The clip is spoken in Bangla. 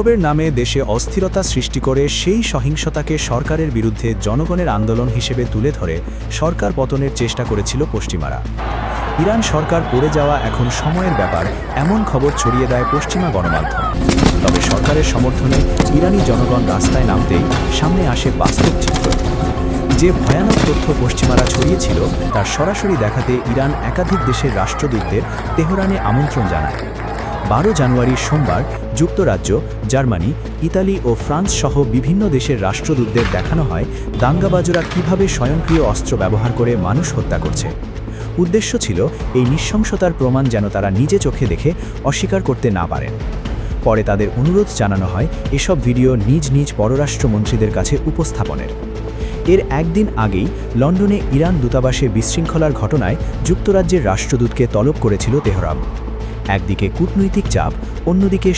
উৎসবের নামে দেশে অস্থিরতা সৃষ্টি করে সেই সহিংসতাকে সরকারের বিরুদ্ধে জনগণের আন্দোলন হিসেবে তুলে ধরে সরকার পতনের চেষ্টা করেছিল পশ্চিমারা। ইরান সরকার পড়ে যাওয়া এখন সময়ের ব্যাপার এমন খবর ছড়িয়ে দেয় পশ্চিমা গণমাধ্যম। তবে সরকারের সমর্থনে ইরানি জনগণ রাস্তায় নামতেই সামনে আসে বাস্তব চিত্র। যে ভয়ানক তথ্য পশ্চিমারা ছড়িয়েছিল তার সরাসরি দেখাতে ইরান একাধিক দেশের রাষ্ট্রদূতদের তেহরানে আমন্ত্রণ জানায়। 12 জানুয়ারি সোমবার যুক্তরাজ্য, জার্মানি, ইতালি ও ফ্রান্স সহ বিভিন্ন দেশের রাষ্ট্রদূতদের দেখানো হয় দাঙ্গাবাজরা কিভাবে স্বয়ংক্রিয় অস্ত্র ব্যবহার করে মানুষ হত্যা করছে। উদ্দেশ্য ছিল এই নৃশংসতার প্রমাণ যেন তারা নিজে চোখে দেখে অস্বীকার করতে না পারেন। পরে তাদের অনুরোধ জানানো হয় এসব ভিডিও নিজ নিজ পররাষ্ট্রমন্ত্রীদের কাছে উপস্থাপনের। এর একদিন আগেই লন্ডনে ইরান দূতাবাসে বিশৃঙ্খলার ঘটনায় যুক্তরাজ্যের রাষ্ট্রদূতকে তলব করেছিল তেহরান। একদিকে কূটনৈতিক চাপ, অন্যদিকে